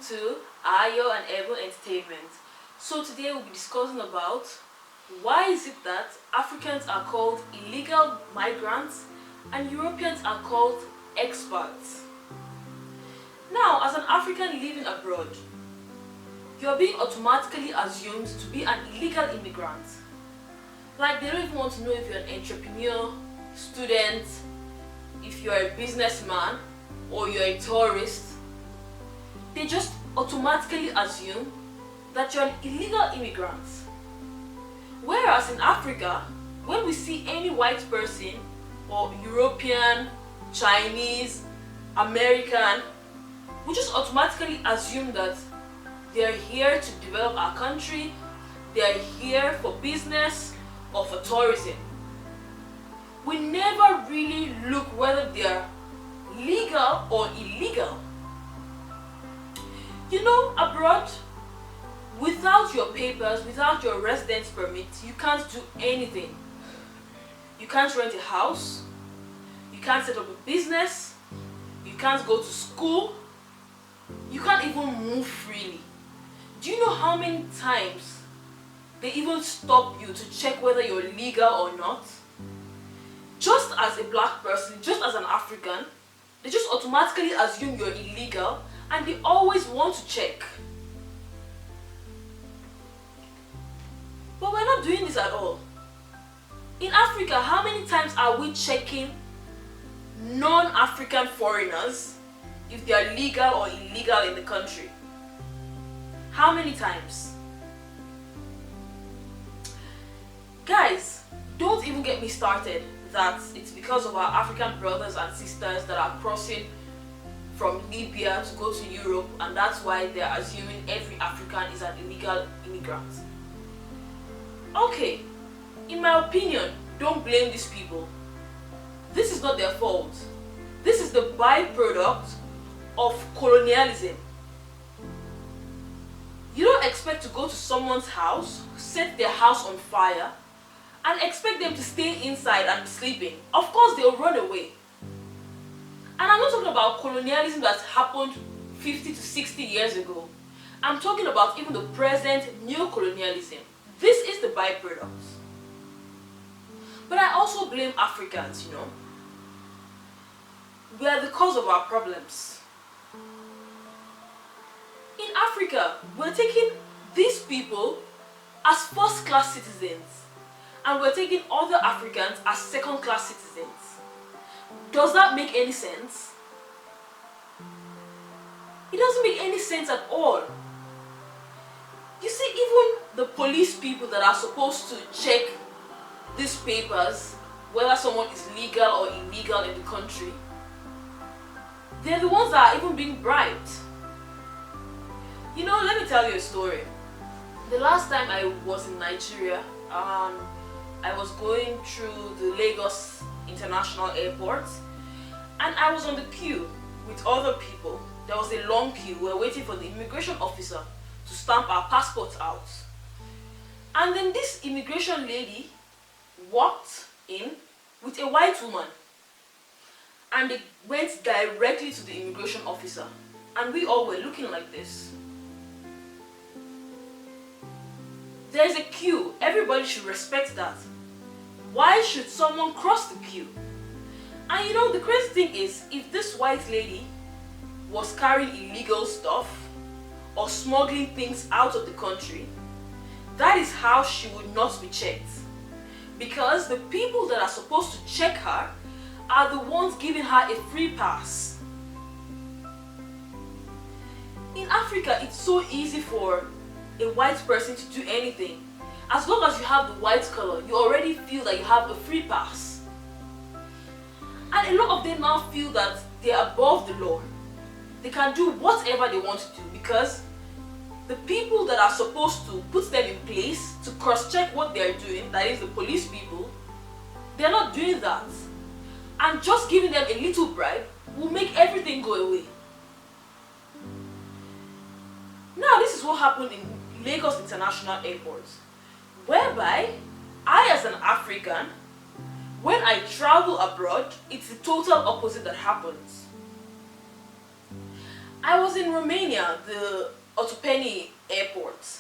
to Ayo and Ebun Entertainment. So today we'll be discussing about why is it that Africans are called illegal migrants and Europeans are called expats. Now, as an African living abroad, you're being automatically assumed to be an illegal immigrant. Like, they don't even want to know if you're an entrepreneur, student, if you're a businessman, or you're a tourist. They just automatically assume that you're an illegal immigrant. Whereas in Africa, when we see any white person, or European, Chinese, American, we just automatically assume that they're here to develop our country, they're here for business or for tourism. We never really look whether they're legal or illegal. You know, abroad, without your papers, without your residence permit, you can't do anything. You can't rent a house, you can't set up a business, you can't go to school, you can't even move freely. Do you know how many times they even stop you to check whether you're legal or not? Just as a black person, just as an African, they just automatically assume you're illegal and they always want to check. But we're not doing this at all. In Africa, how many times are we checking non-African foreigners if they are legal or illegal in the country? How many times? Guys, don't even get me started that it's because of our African brothers and sisters that are crossing from Libya to go to Europe, and that's why they're assuming every African is an illegal immigrant. Okay, in my opinion, don't blame these people. This is not their fault. This is the byproduct of colonialism. You don't expect to go to someone's house, set their house on fire, and expect them to stay inside and be sleeping. Of course, they'll run away. And I'm not talking about colonialism that happened 50 to 60 years ago. I'm talking about even the present neo-colonialism. This is the byproduct. But I also blame Africans, you know. We are the cause of our problems. In Africa, we're taking these people as first-class citizens, and we're taking other Africans as second-class citizens. Does that make any sense? It doesn't make any sense at all. You see, even the police people that are supposed to check these papers, whether someone is legal or illegal in the country, they're the ones that are even being bribed. You know, let me tell you a story. The last time I was in Nigeria, I was going through the Lagos International Airport, and I was on the queue with other people. There was a long queue. We were waiting for the immigration officer to stamp our passports out. And then this immigration lady walked in with a white woman, and they went directly to the immigration officer, and we all were looking like this. There's a queue. Everybody should respect that. Why should someone cross the queue? And you know, the crazy thing is, if this white lady was carrying illegal stuff or smuggling things out of the country, that is how she would not be checked. Because the people that are supposed to check her are the ones giving her a free pass. In Africa, it's so easy for a white person to do anything. As long as you have the white color, you already feel that you have a free pass. And a lot of them now feel that they are above the law. They can do whatever they want to do because the people that are supposed to put them in place to cross-check what they are doing, that is the police people, they're not doing that. And just giving them a little bribe will make everything go away. Now, this is what happened in Lagos International Airport, whereby I, as an African, when I travel abroad, it's the total opposite that happens. I was in Romania, the Otopeni airport.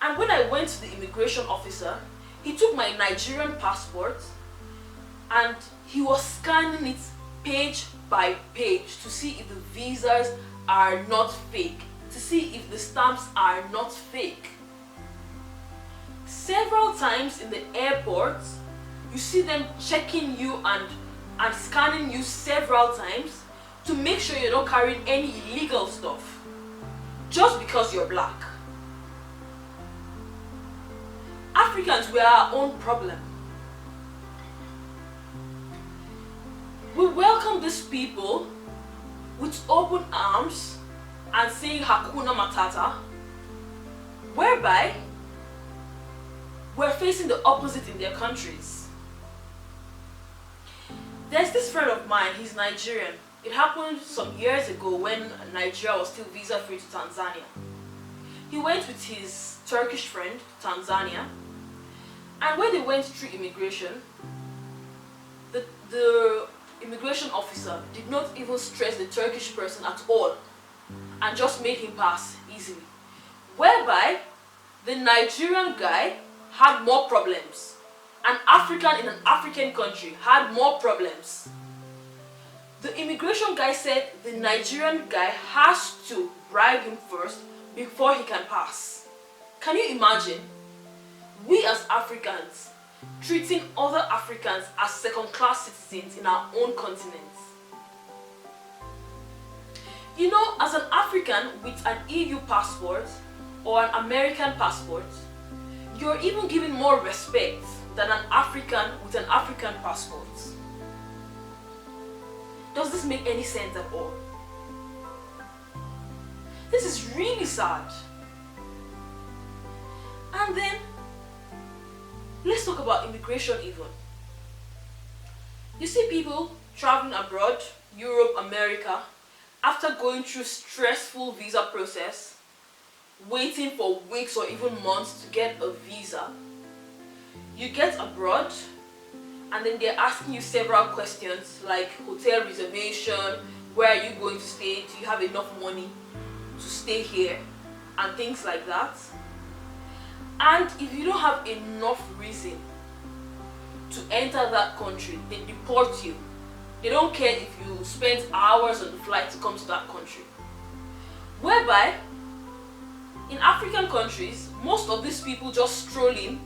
And when I went to the immigration officer, he took my Nigerian passport and he was scanning it page by page to see if the visas are not fake, to see if the stamps are not fake. Several times in the airport, you see them checking you and scanning you several times to make sure you're not carrying any illegal stuff just because you're black. Africans, we are our own problem. We welcome these people with open arms and saying Hakuna Matata, whereby we're facing the opposite in their countries. There's this friend of mine, he's Nigerian. It happened some years ago when Nigeria was still visa free to Tanzania. He went with his Turkish friend to Tanzania, and when they went through immigration, the immigration officer did not even stress the Turkish person at all and just made him pass easily. Whereby the Nigerian guy had more problems. An African in an African country had more problems. The immigration guy said the Nigerian guy has to bribe him first before he can pass. Can you imagine? We as Africans treating other Africans as second-class citizens in our own continent. You know, as an African with an EU passport or an American passport, you're even given more respect than an African with an African passport. Does this make any sense at all? This is really sad. And then, let's talk about immigration even. You see people traveling abroad, Europe, America, after going through stressful visa process, waiting for weeks or even months to get a visa. You get abroad and then they're asking you several questions like hotel reservation, where are you going to stay, do you have enough money to stay here, and things like that. And if you don't have enough reason to enter that country, they deport you. They don't care if you spent hours on the flight to come to that country. Whereby, in African countries, most of these people just stroll in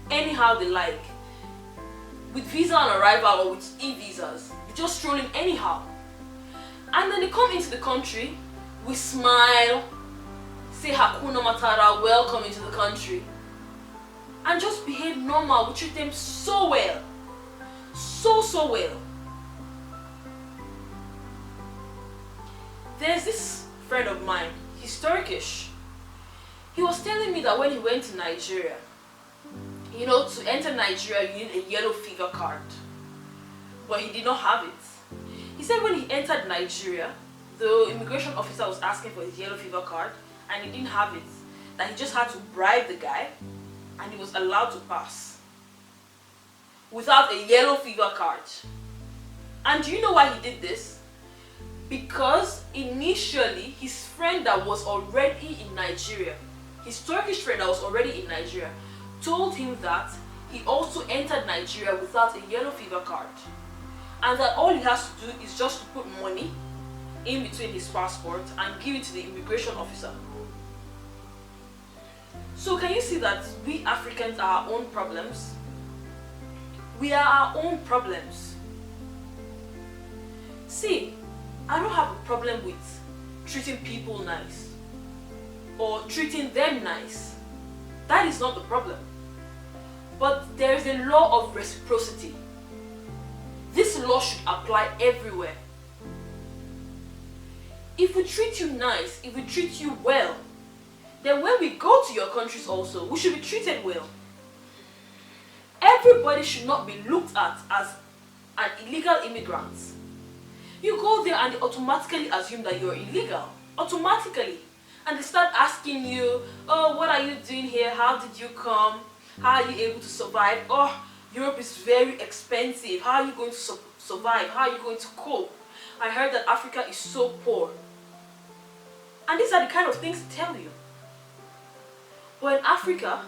anyhow they like. With visa on arrival or with e-visas, they just stroll in anyhow. And then they come into the country, we smile, say Hakuna Matata, welcome into the country, and just behave normal. We treat them so well. So well. There's this friend of mine, he's Turkish. He was telling me that when he went to Nigeria, you know, to enter Nigeria you need a yellow fever card. But he did not have it. He said when he entered Nigeria, the immigration officer was asking for his yellow fever card and he didn't have it. That he just had to bribe the guy and he was allowed to pass without a yellow fever card. And do you know why he did this? Because initially his friend that was already in Nigeria, his Turkish friend that was already in Nigeria, told him that he also entered Nigeria without a yellow fever card, and that all he has to do is just to put money in between his passport and give it to the immigration officer. So can you see that we Africans are our own problems? We are our own problems. See, I don't have a problem with treating people nice or treating them nice. That is not the problem. But there is a law of reciprocity. This law should apply everywhere. If we treat you nice, if we treat you well, then when we go to your countries also, we should be treated well. Everybody should not be looked at as an illegal immigrant. You go there and they automatically assume that you're illegal. Automatically. And they start asking you, oh, what are you doing here? How did you come? How are you able to survive? Oh, Europe is very expensive. How are you going to survive? How are you going to cope? I heard that Africa is so poor. And these are the kind of things to tell you. But in Africa,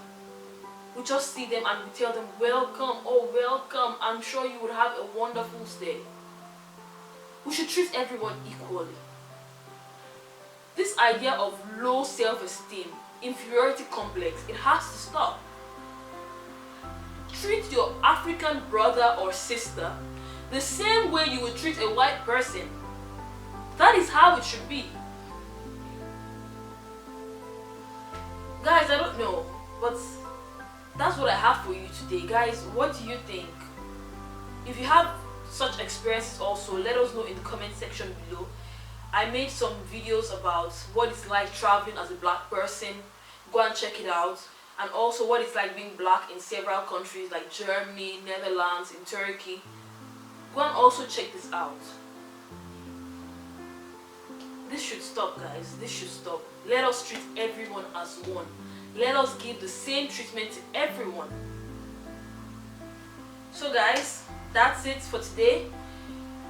we just see them and we tell them, welcome, oh welcome, I'm sure you would have a wonderful stay. We should treat everyone equally. This idea of low self-esteem, inferiority complex, it has to stop. Treat your African brother or sister the same way you would treat a white person. That is how it should be. Guys, I don't know, but that's what I have for you today. Guys, what do you think? If you have such experiences also, let us know in the comment section below. I made some videos about what it's like traveling as a black person. Go and check it out. And also what it's like being black in several countries like Germany, Netherlands, in Turkey. Go and also check this out. This should stop, guys. This should stop. Let us treat everyone as one. Let us give the same treatment to everyone. So guys, that's it for today.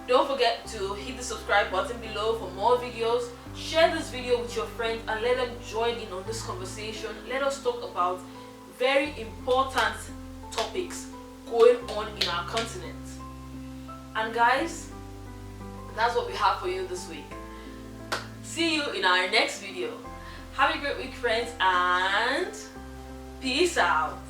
Don't forget to hit the subscribe button below for more videos. Share this video with your friends and let them join in on this conversation. Let us talk about very important topics going on in our continent. And guys, that's what we have for you this week. See you in our next video. Have a great week, friends, and peace out.